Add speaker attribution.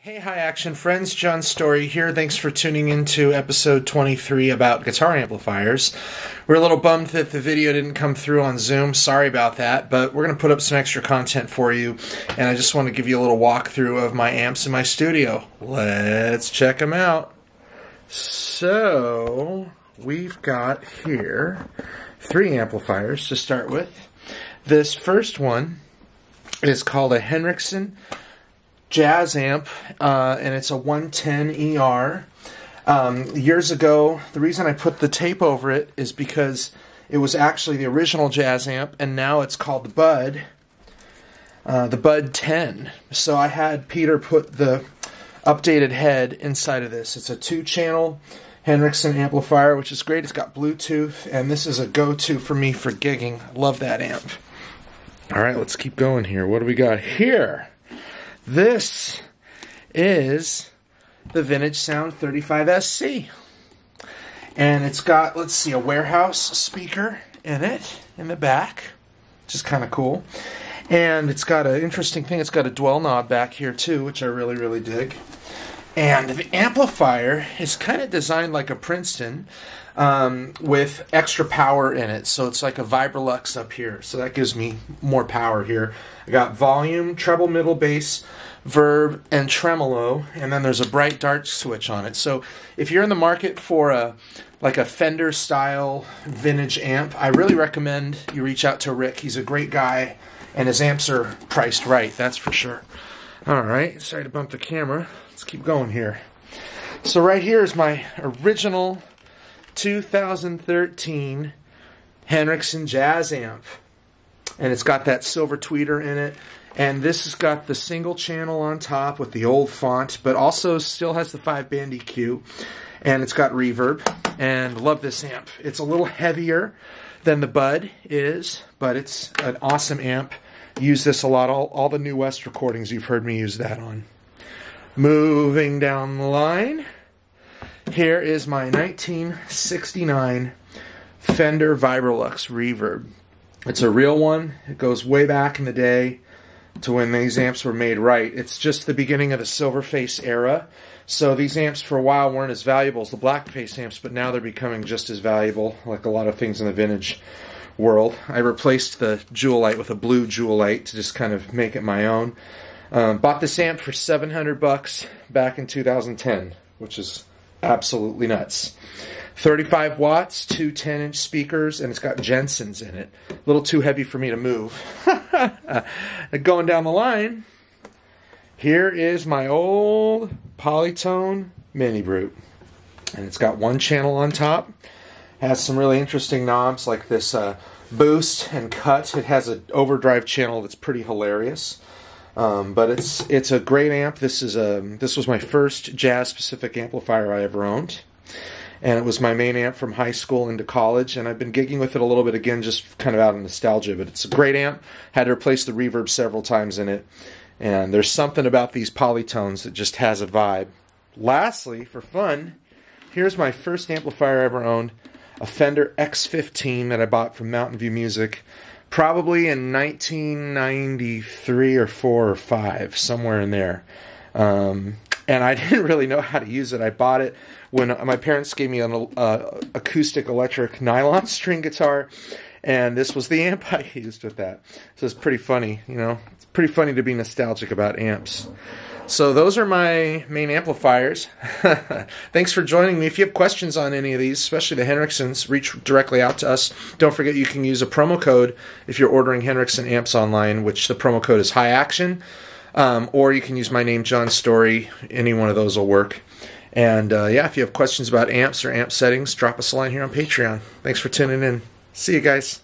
Speaker 1: Hey, hi action friends, John Story here. Thanks for tuning into episode 23 about guitar amplifiers. We're a little bummed that the video didn't come through on Zoom. Sorry about that, but we're going to put up some extra content for you, and I just want to give you a little walkthrough of my amps in my studio. Let's check them out. So, we've got here 3 amplifiers to start with. This first one is called a Hendrix Jazz amp, and it's a 110 ER. Years ago, the reason I put the tape over it is because it was actually the original Jazz amp, and now it's called the Bud 10. So I had Peter put the updated head inside of this. It's a 2-channel Hendrix amplifier, which is great. It's got Bluetooth, and this is a go-to for me for gigging. I love that amp. All right, let's keep going here. What do we got here? This is the Vintage Sound 35SC. And it's got, let's see, a warehouse speaker in it, in the back, which is kind of cool. And it's got an interesting thing, it's got a dwell knob back here too, which I really, really dig. And the amplifier is kind of designed like a Princeton, with extra power in it. So it's like a Vibrolux up here. So that gives me more power here. I got volume, treble, middle, bass, verb, and tremolo. And then there's a bright dark switch on it. So if you're in the market for like a Fender style vintage amp, I really recommend you reach out to Rick. He's a great guy and his amps are priced right, that's for sure. Alright, sorry to bump the camera. Let's keep going here. So right here is my original 2013 Hendrix Jazz amp, and it's got that silver tweeter in it, and this has got the single channel on top with the old font, but also still has the 5-band EQ, and it's got reverb, and love this amp. It's a little heavier than the Bud is, but it's an awesome amp. Use this a lot. All the New West recordings you've heard me use that on. Moving down the line, here is my 1969 Fender Vibrolux Reverb. It's a real one. It goes way back in the day to when these amps were made right. It's just the beginning of the Silverface era. So these amps for a while weren't as valuable as the Blackface amps, but now they're becoming just as valuable, like a lot of things in the vintage world. I replaced the Jewel Light with a blue Jewel Light to just kind of make it my own. Bought this amp for $700 back in 2010, which is absolutely nuts. 35 watts, 2 10-inch speakers, and it's got Jensen's in it. A little too heavy for me to move. Going down the line, here is my old Polytone Miniroot. And it's got 1 channel on top. Has some really interesting knobs like this boost and cut. It has an overdrive channel that's pretty hilarious. But it's a great amp. This was my first jazz-specific amplifier I ever owned, and it was my main amp from high school into college. And I've been gigging with it a little bit again, just kind of out of nostalgia. But it's a great amp. Had to replace the reverb several times in it, and there's something about these polytones that just has a vibe. Lastly, for fun, here's my first amplifier I ever owned, a Fender X15 that I bought from Mountain View Music. Probably in 1993 or 4 or 5, somewhere in there. And I didn't really know how to use it. I bought it when my parents gave me an acoustic electric nylon string guitar, and this was the amp I used with that. So it's pretty funny, you know. It's pretty funny to be nostalgic about amps. So those are my main amplifiers. Thanks for joining me. If you have questions on any of these, especially the Hendrixens, reach directly out to us. Don't forget you can use a promo code if you're ordering Hendrixen amps online, which the promo code is HighAction. Or you can use my name, John Story. Any one of those will work. And yeah, if you have questions about amps or amp settings, drop us a line here on Patreon. Thanks for tuning in. See you guys.